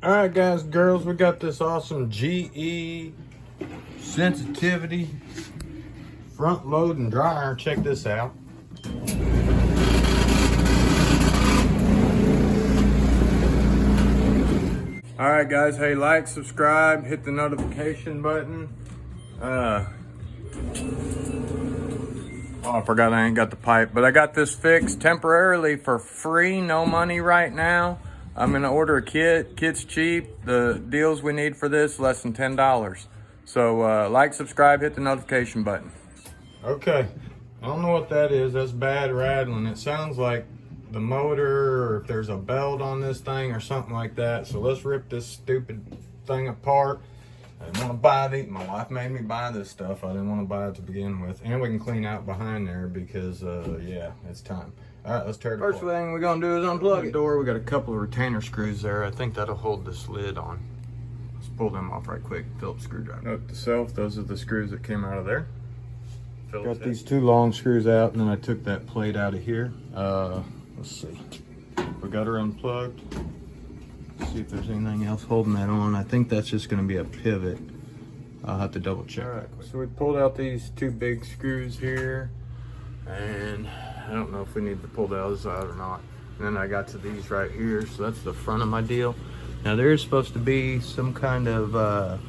All right, guys, girls, we got this awesome GE sensitivity front loading dryer. Check this out. All right, guys, hey, like, subscribe, hit the notification button. Oh, I forgot I ain't got the pipe, but I got this fixed temporarily for free, no money right now. I'm gonna order a kit. Kit's cheap. The deals we need for this, less than $10. So like, subscribe, hit the notification button. Okay, I don't know what that is. That's bad rattling. It sounds like the motor, or if there's a belt on this thing or something like that. So let's rip this stupid thing apart. I didn't want to buy these. My wife made me buy this stuff. I didn't want to buy it to begin with. And we can clean out behind there because, yeah, it's time. All right, let's tear it apart. First thing we're going to do is unplug the door. We got a couple of retainer screws there. I think that'll hold this lid on. Let's pull them off right quick. Phillips screwdriver. Note to self, those are the screws that came out of there. Got these two long screws out, and then I took that plate out of here. Let's see. We got her unplugged. Let's see if there's anything else holding that on. I think that's just going to be a pivot. I'll have to double check. All right, so we pulled out these two big screws here, and I don't know if we need to pull those out or not. And then I got to these right here, so that's the front of my deal. Now there is supposed to be some kind of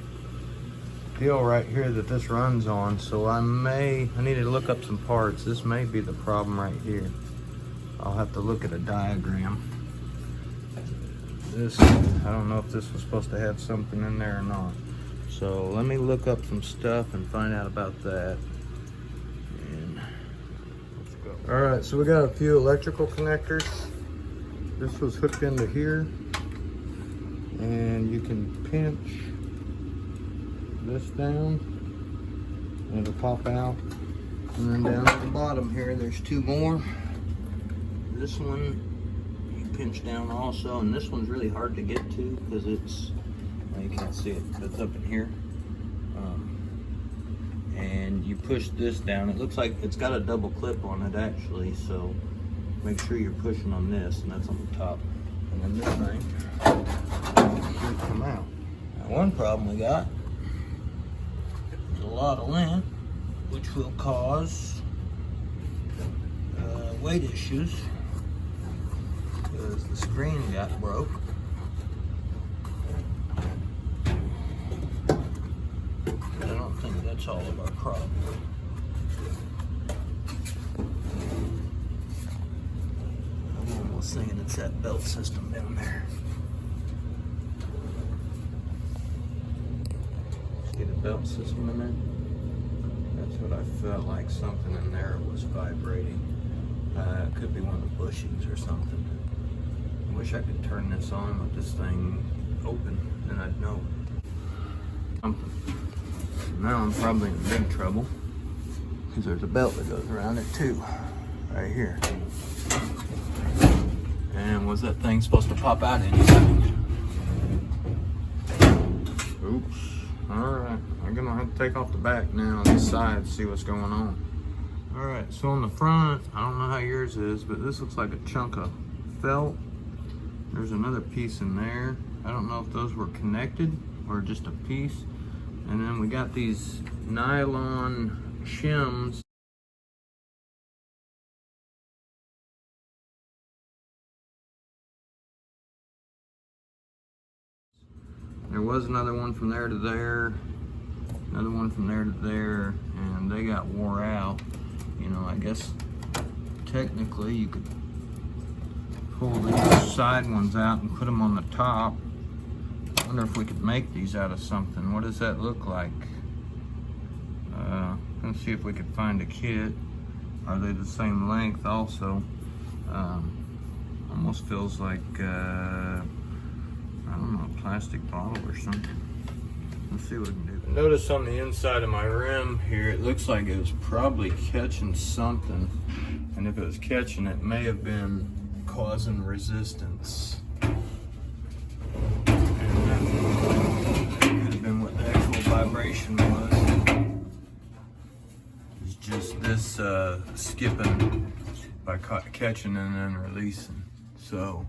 deal right here that this runs on, so I need to look up some parts. This may be the problem right here. I'll have to look at a diagram. This, I don't know if this was supposed to have something in there or not. So let me look up some stuff and find out about that. And let's go. All right, so we got a few electrical connectors. This was hooked into here, and you can pinch this down and it'll pop out. And then down at the bottom here, there's two more. This one you pinch down also, and this one's really hard to get to because it's, well, you can't see it, it's up in here. And you push this down. It looks like it's got a double clip on it actually, so make sure you're pushing on this, and that's on the top. And then this thing should come out. Now, one problem we got is a lot of lint, which will cause weight issues because the screen got broke. But I don't think that's all of our problem. I'm almost thinking it's that belt system down there. See the belt system in there? That's what I felt like. Something in there was vibrating. It could be one of the bushings or something. I wish I could turn this on with this thing open, then I'd know. Something. Now I'm probably in big trouble because there's a belt that goes around it too, right here. And was that thing supposed to pop out anything? Oops. Alright, I'm gonna have to take off the back now on this side to see what's going on. Alright, so on the front, I don't know how yours is, but this looks like a chunk of felt. There's another piece in there. I don't know if those were connected or just a piece. And then we got these nylon shims. There was another one from there to there, another one from there to there, and they got wore out. You know, I guess technically you could pull these side ones out and put them on the top. I wonder if we could make these out of something. What does that look like? Let's see if we could find a kit. Are they the same length also? Almost feels like, I don't know, a plastic bottle or something. Let's see what we can do. Notice on the inside of my rim here, it looks like it was probably catching something. And if it was catching, it may have been causing resistance. And that could have been what the actual vibration was. It's just this skipping by catching and then releasing. So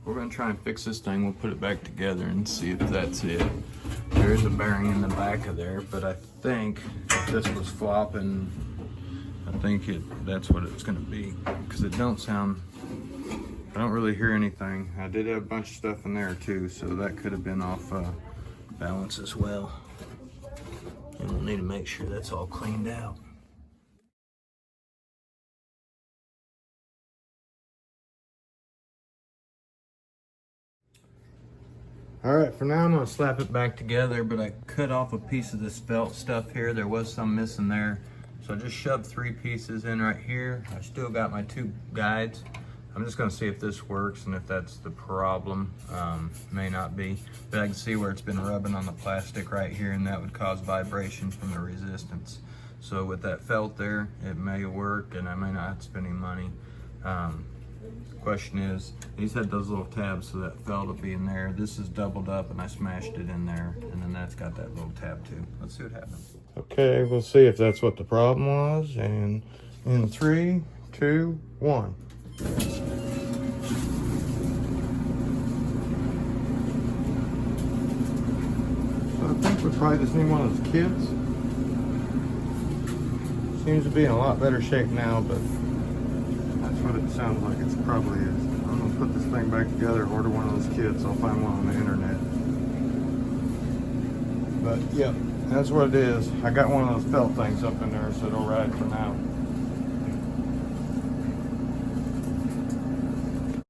We're gonna try and fix this thing. We'll put it back together and see if that's it. There is a bearing in the back of there, but I think if this was flopping, I think that's what it's gonna be, because it don't sound, I don't really hear anything. I did have a bunch of stuff in there too, so that could have been off balance as well. And we'll need to make sure that's all cleaned out. All right, for now I'm gonna slap it back together, but I cut off a piece of this felt stuff here. There was some missing there. So I just shoved 3 pieces in right here. I still got my 2 guides. I'm just gonna see if this works and if that's the problem. May not be, but I can see where it's been rubbing on the plastic right here, and that would cause vibration from the resistance. So with that felt there, it may work and I may not have to spend any money. Question is, these had those little tabs, so that felt will be in there. This is doubled up and I smashed it in there, and then that's got that little tab too. Let's see what happens. Okay, we'll see if that's what the problem was. And in 3, 2, 1. So I think we probably just need one of those kits. Seems to be in a lot better shape now, but that's what it sounds like it probably is. I'm gonna put this thing back together, order one of those kits. I'll find one on the internet. But yeah, that's what it is. I got one of those felt things up in there, so it'll ride for now.